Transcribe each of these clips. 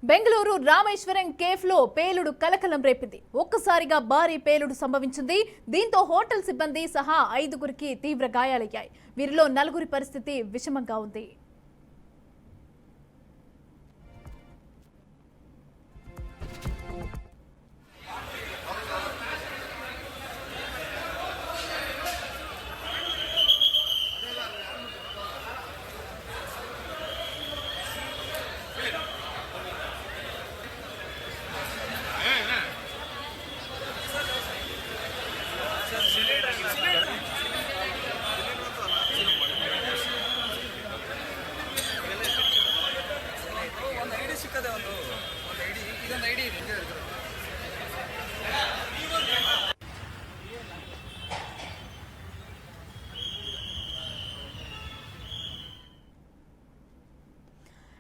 బెంగళూరు రామేశ్వరం కేఫ్లో పేలుడు కలకలం రేపింది. ఒక్కసారిగా భారీ పేలుడు సంభవించింది. దీంతో హోటల్ సిబ్బంది సహా 5గురికి తీవ్ర గాయాలయ్యాయి. వీరిలో 4గురి పరిస్థితి విషమంగా ఉంది.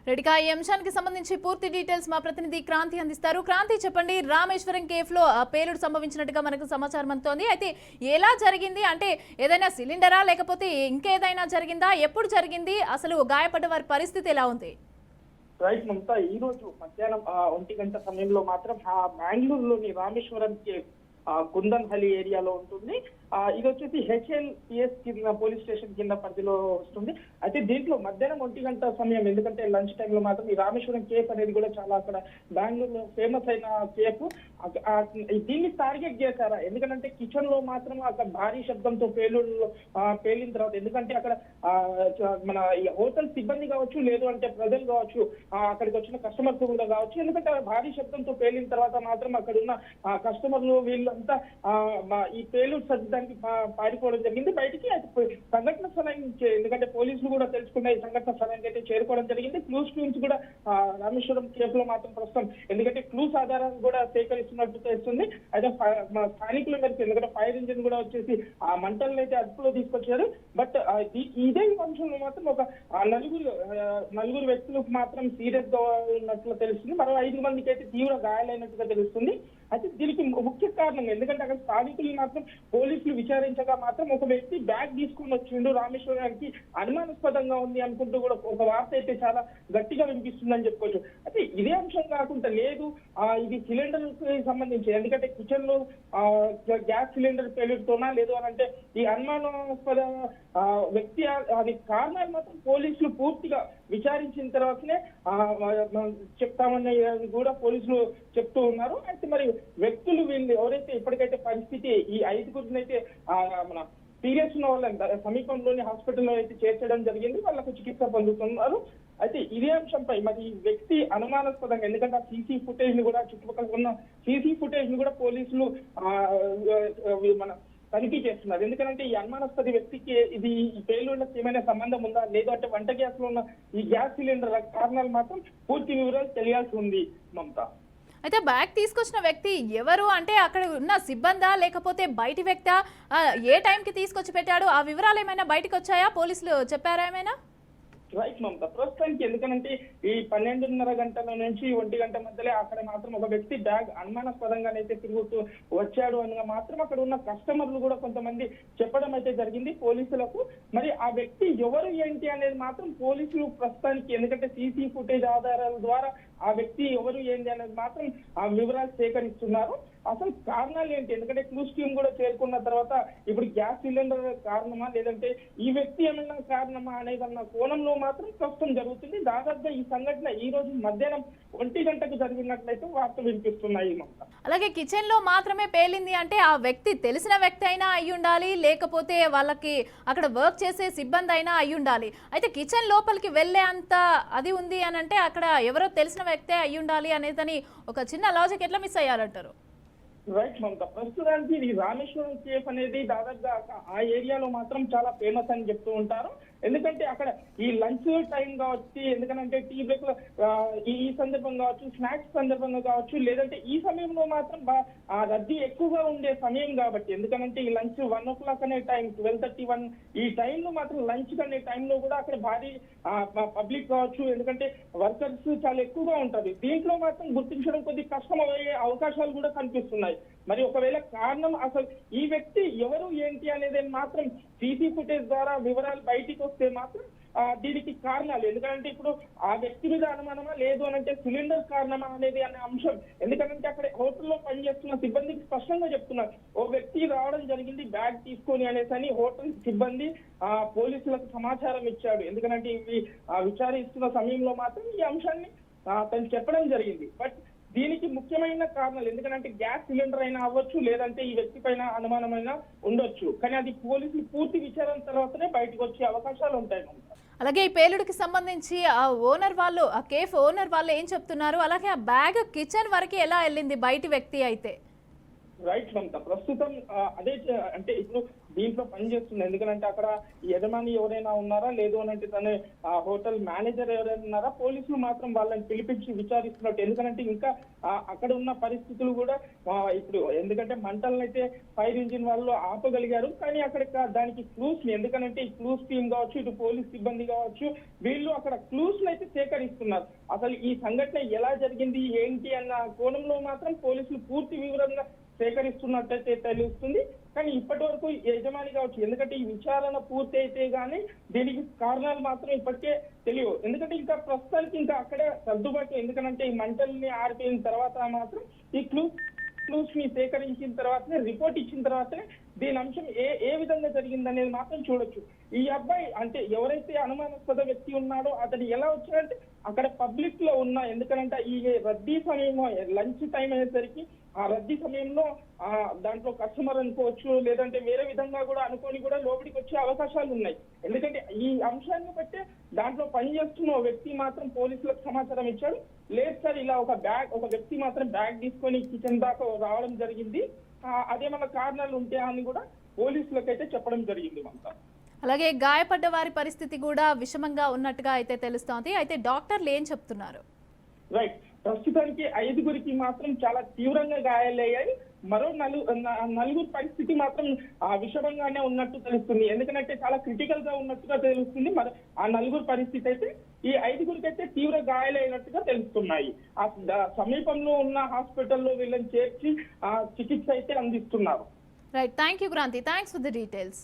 రెడ్డిగా ఈ అంశానికి సంబంధించి పూర్తి డీటెయిల్స్ మా ప్రతినిధి క్రాంతి అందిస్తారు. క్రాంతి, చెప్పండి. రామేశ్వరం కేఫ్లో పేలుడు సంభవించినట్టుగా మనకు సమాచారం అందుతోంది. అయితే ఎలా జరిగింది? అంటే ఏదైనా సిలిండరా లేకపోతే ఇంకేదైనా జరిగిందా? ఎప్పుడు జరిగింది? అసలు గాయపడ్డ వారి పరిస్థితి ఎలా ఉంది? రైట్ మమతా, ఈ రోజు మధ్యాహ్నం 1 గంట సమయంలో మాత్రం బెంగళూరులోని రామేశ్వరం కేఫ్ కుందన్ హలి ఏరియాలో ఉంటుంది. ఇది వచ్చేసి HLPS కింద పోలీస్ స్టేషన్ కింద పరిధిలో వస్తుంది. అయితే దీంట్లో మధ్యాహ్నం 1 గంట సమయం, ఎందుకంటే లంచ్ టైంలో మాత్రం ఈ రామేశ్వరం కేఫ్ అనేది కూడా చాలా అక్కడ బెంగళూరులో ఫేమస్ అయిన కేఫ్. దీన్ని టార్గెట్ చేశారా? ఎందుకంటే కిచెన్ లో మాత్రం అక్కడ భారీ శబ్దంతో పేలిన తర్వాత, ఎందుకంటే అక్కడ మన హోటల్ సిబ్బంది కావచ్చు, లేదు అంటే ప్రజలు కావచ్చు, అక్కడికి వచ్చిన కస్టమర్స్ కూడా కావచ్చు, ఎందుకంటే భారీ శబ్దంతో పేలిన తర్వాత మాత్రం అక్కడ ఉన్న కస్టమర్లు వీళ్ళంతా ఈ పేలుడు సర్దిదానికి పారిపోవడం జరిగింది బయటికి. సంఘటన స్థలానికి, ఎందుకంటే పోలీసులు కూడా తెలుసుకున్న ఈ సంఘటన స్థలానికి అయితే చేరుకోవడం జరిగింది. క్లూస్ టీమ్స్ కూడా రామేశ్వరం కేఫ్ లో మాత్రం ప్రస్తుతం, ఎందుకంటే క్లూస్ ఆధారాన్ని కూడా సేకరిస్తున్నట్టు తెలుస్తుంది. అయితే స్థానికుల మేరకు, ఎందుకంటే ఫైర్ ఇంజిన్ కూడా వచ్చేసి ఆ మంటలను అయితే అదుపులో తీసుకొచ్చారు. బట్ ఇదే అంశంలో మాత్రం ఒక నలుగురు వ్యక్తులకు మాత్రం సీరియస్ గా ఉన్నట్లు తెలుస్తుంది. మరో 5 మందికి అయితే తీవ్ర గాయాలైనట్టుగా తెలుస్తుంది. అయితే దీనికి ముఖ్య కారణం, ఎందుకంటే అక్కడ స్థానికులు మాత్రం పోలీసులు విచారించగా మాత్రం ఒక వ్యక్తి బ్యాగ్ తీసుకుని వచ్చిండు రామేశ్వరానికి, అనుమానాస్పదంగా ఉంది అనుకుంటూ కూడా ఒక వార్త అయితే చాలా గట్టిగా వినిపిస్తుందని చెప్పుకోవచ్చు. అయితే ఇదే అంశం కాకుండా లేదు, ఇది సిలిండర్ కి సంబంధించి, ఎందుకంటే కిచెన్ లో గ్యాస్ సిలిండర్ పేలుడుతోనా, లేదు అని అంటే ఈ అనుమానాస్పద వ్యక్తి అది కారణాలు మాత్రం పోలీసులు పూర్తిగా విచారించిన తర్వాతనే చెప్తామని కూడా పోలీసులు చెప్తూ ఉన్నారు. అయితే మరి వ్యక్తులు వీళ్ళు ఎవరైతే ఇప్పటికైతే పరిస్థితి ఈ 5గురిని అయితే మన సీరియస్ ఉన్న వాళ్ళని సమీపంలోని హాస్పిటల్లో అయితే చేర్చడం జరిగింది. వాళ్ళకు చికిత్స పొందుతున్నారు. అయితే ఇదే అంశంపై మరి ఈ వ్యక్తి అనుమానాస్పదంగా, ఎందుకంటే ఆ సీసీ ఫుటేజ్ ని కూడా, చుట్టుపక్కల ఉన్న సీసీ ఫుటేజ్ ని కూడా పోలీసులు మన తనిఖీ చేస్తున్నారు. ఎందుకంటే ఈ అనుమానాస్పద వ్యక్తికి ఇది ఈ పేలుళ్లకు ఏమైనా సంబంధం ఉందా, లేదు అంటే వంట గ్యాస్ లో ఉన్న ఈ గ్యాస్ సిలిండర్ కారణాలు మాత్రం పూర్తి వివరాలు తెలియాల్సి ఉంది మమతా. అయితే బ్యాగ్ తీసుకొచ్చిన వ్యక్తి ఎవరు? అంటే అక్కడ ఉన్న సిబ్బందా లేకపోతే బయటి వ్యక్తా? ఏ టైంకి తీసుకొచ్చి పెట్టాడు? ఆ వివరాలు ఏమైనా బయటకు వచ్చాయా? పోలీసులు చెప్పారా ఏమైనా? రైట్ మమతా, ప్రస్తుతానికి ఎందుకంటే ఈ 12:30 గంటల నుంచి 1 గంట మధ్యలో అక్కడ మాత్రం ఒక వ్యక్తి బ్యాగ్ అనుమానాస్పదంగానైతే తిరుగుతూ వచ్చాడు అని మాత్రం అక్కడ ఉన్న కస్టమర్లు కూడా కొంతమంది చెప్పడం అయితే జరిగింది పోలీసులకు. మరి ఆ వ్యక్తి ఎవరు ఏంటి అనేది మాత్రం పోలీసులు ప్రస్తుతానికి, ఎందుకంటే సీసీ ఫుటేజ్ ఆధారాల ద్వారా ఆ వ్యక్తి ఎవరు ఏంటి అనేది మాత్రం ఆ వివరాలు సేకరిస్తున్నారు. అసలు కారణాలు ఏంటి, ఎందుకంటే క్లూస్ టీమ్ కూడా చేరుకున్న తర్వాత ఇప్పుడు గ్యాస్ సిలిండర్ కారణమా, లేదంటే ఈ వ్యక్తి ఏమైనా కారణమా అనేదన్న కోణంలో మాత్రం ప్రస్తుతం జరుగుతుంది. దాదాపుగా ఈ సంఘటన ఈ రోజు మధ్యాహ్నం 1 గంటకు జరిగినట్లయితే వార్తలు వినిపిస్తున్నాయి. అలాగే కిచెన్ లో మాత్రమే పేలింది అంటే ఆ వ్యక్తి తెలిసిన వ్యక్తి అయినా అయి ఉండాలి, లేకపోతే వాళ్ళకి అక్కడ వర్క్ చేసే సిబ్బంది అయినా అయి ఉండాలి. అయితే కిచెన్ లోపలికి వెళ్లే అంత అది ఉంది అని అంటే అక్కడ ఎవరో తెలిసిన వ్యక్తే అయి ఉండాలి అనేదని ఒక చిన్న లాజిక్ ఎట్లా మిస్ అయ్యారంటారు? రైట్ మమతా, ప్రస్తుతానికి ఈ రామేశ్వరం కేఫ్ అనేది దాదాపుగా ఆ ఏరియాలో మాత్రం చాలా ఫేమస్ అని చెప్తూ ఉంటారు. ఎందుకంటే అక్కడ ఈ లంచ్ టైం కావచ్చు, ఎందుకంటే టీ బ్రేక్ ఈ సందర్భం కావచ్చు, స్నాక్స్ సందర్భంగా కావచ్చు, లేదంటే ఈ సమయంలో మాత్రం రద్దీ ఎక్కువగా ఉండే సమయం కాబట్టి, ఎందుకంటే ఈ లంచ్ 1 o'clock అనే టైం, 12:31 ఈ టైంలో మాత్రం లంచ్ అనే టైంలో కూడా అక్కడ భారీ పబ్లిక్ కావచ్చు, ఎందుకంటే వర్కర్స్ చాలా ఎక్కువగా ఉంటారు. దీంట్లో మాత్రం గుర్తించడం కొద్దిగా కష్టం అయ్యే అవకాశాలు కూడా కనిపిస్తున్నాయి. మరి ఒకవేళ కారణం అసలు ఈ వ్యక్తి ఎవరు ఏంటి అనేది మాత్రం సీసీ ఫుటేజ్ ద్వారా వివరాలు బయటికి వస్తే మాత్రం దీనికి కారణాలు. ఎందుకంటే ఇప్పుడు ఆ వ్యక్తి మీద అనుమానమా లేదు అని అంటే సిలిండర్ కారణమా అనేది అనే అంశం. ఎందుకంటే అక్కడ హోటల్లో పనిచేస్తున్న సిబ్బందికి స్పష్టంగా చెప్తున్నారు, ఓ వ్యక్తి రావడం జరిగింది బ్యాగ్ తీసుకొని అనేసి అని హోటల్ సిబ్బంది పోలీసులకు సమాచారం ఇచ్చాడు. ఎందుకంటే ఇవి విచారిస్తున్న సమయంలో మాత్రం ఈ అంశాన్ని తను చెప్పడం జరిగింది. బట్ దీనికి ముఖ్యమైన కారణాలు ఎందుకంటే గ్యాస్ సిలిండర్ అయినా అవ్వచ్చు, లేదంటే ఈ వ్యక్తి పైన అనుమానమైనా ఉండొచ్చు. కానీ అది పోలీసులు పూర్తి విచారణ తర్వాతనే బయటకు వచ్చే అవకాశాలు ఉంటాయి. అలాగే ఈ పేలుడికి సంబంధించి ఆ ఓనర్ వాళ్ళు, ఆ కేఫ్ ఓనర్ వాళ్ళు ఏం చెప్తున్నారు? అలాగే ఆ బ్యాగ్ కిచెన్ వరకు ఎలా వెళ్ళింది బయటి వ్యక్తి అయితే? రైట్ మమత, ప్రస్తుతం అదే అంటే ఇప్పుడు దీంట్లో పనిచేస్తుంది. ఎందుకంటే అక్కడ యజమాని ఎవరైనా ఉన్నారా లేదు అని అంటే తన హోటల్ మేనేజర్ ఎవరైనా ఉన్నారా, పోలీసులు మాత్రం వాళ్ళని పిలిపించి విచారిస్తున్నట్టు. ఎందుకంటే ఇంకా అక్కడ ఉన్న పరిస్థితులు కూడా ఇప్పుడు ఎందుకంటే మంటలను అయితే ఫైర్ ఇంజిన్ వాళ్ళు ఆపగలిగారు. కానీ అక్కడ దానికి క్లూస్ ని, ఎందుకంటే ఈ క్లూస్ టీమ్ కావచ్చు, ఇటు పోలీస్ సిబ్బంది కావచ్చు, వీళ్ళు అక్కడ క్లూస్ అయితే సేకరిస్తున్నారు. అసలు ఈ సంఘటన ఎలా జరిగింది ఏంటి అన్న కోణంలో మాత్రం పోలీసులు పూర్తి వివరంగా సేకరిస్తున్నట్టయితే తెలుస్తుంది. కానీ ఇప్పటి వరకు యజమాని కావచ్చు, ఎందుకంటే ఈ విచారణ పూర్తి అయితే గానీ దీనికి కారణాలు మాత్రం ఇప్పటికే తెలియవు. ఎందుకంటే ఇంకా ప్రస్తుతానికి ఇంకా అక్కడే సర్దుబాటు. ఎందుకంటే ఈ మంటల్ని ఆరిపోయిన తర్వాత మాత్రం ఈ క్లూస్ ని సేకరించిన తర్వాతనే, రిపోర్ట్ ఇచ్చిన తర్వాతనే దీని అంశం ఏ విధంగా జరిగిందనేది మాత్రం చూడొచ్చు. ఈ అబ్బాయి అంటే ఎవరైతే అనుమానాస్పద వ్యక్తి ఉన్నాడో అతను ఎలా వచ్చాడంటే అక్కడ పబ్లిక్ లో ఉన్న, ఎందుకంటే ఈ రద్దీ సమయం లంచ్ టైం అయ్యేసరికి ఆ రద్దీ సమయంలో దాంట్లో కస్టమర్ అనుకోవచ్చు, లేదంటే వేరే విధంగా కూడా అనుకోని కూడా లోపలికి వచ్చే అవకాశాలు ఉన్నాయి. ఎందుకంటే ఈ అంశాన్ని బట్టే దాంట్లో పనిచేస్తున్న వ్యక్తి మాత్రం పోలీసులకు సమాచారం ఇచ్చాడు, లేదు సార్ ఇలా ఒక వ్యక్తి మాత్రం బ్యాగ్ తీసుకొని కిచెన్ దాకా రావడం జరిగింది, అదేమన్నా కారణాలు ఉంటాయా అని కూడా పోలీసులకైతే చెప్పడం జరిగింది మనతో. అలాగే గాయపడ్డ వారి పరిస్థితి కూడా విషమంగా ఉన్నట్టుగా అయితే తెలుస్తోంది. అయితే డాక్టర్లు ఏం చెప్తున్నారు? రైట్, ప్రస్తుతానికి 5గురికి మాత్రం చాలా తీవ్రంగా గాయాలయ్యాయి. మరో నలుగురు పరిస్థితి మాత్రం విషమంగానే ఉన్నట్టు తెలుస్తుంది. ఎందుకంటే చాలా క్రిటికల్ గా ఉన్నట్టుగా తెలుస్తుంది. మరి ఆ నలుగురు పరిస్థితి అయితే ఈ 5గురికి అయితే తీవ్ర గాయాలైనట్టుగా తెలుస్తున్నాయి. ఆ సమీపంలో ఉన్న హాస్పిటల్లో వీళ్ళని చేర్చి చికిత్స అయితే అందిస్తున్నారు. Right, thank you Kranthi, thanks for the details.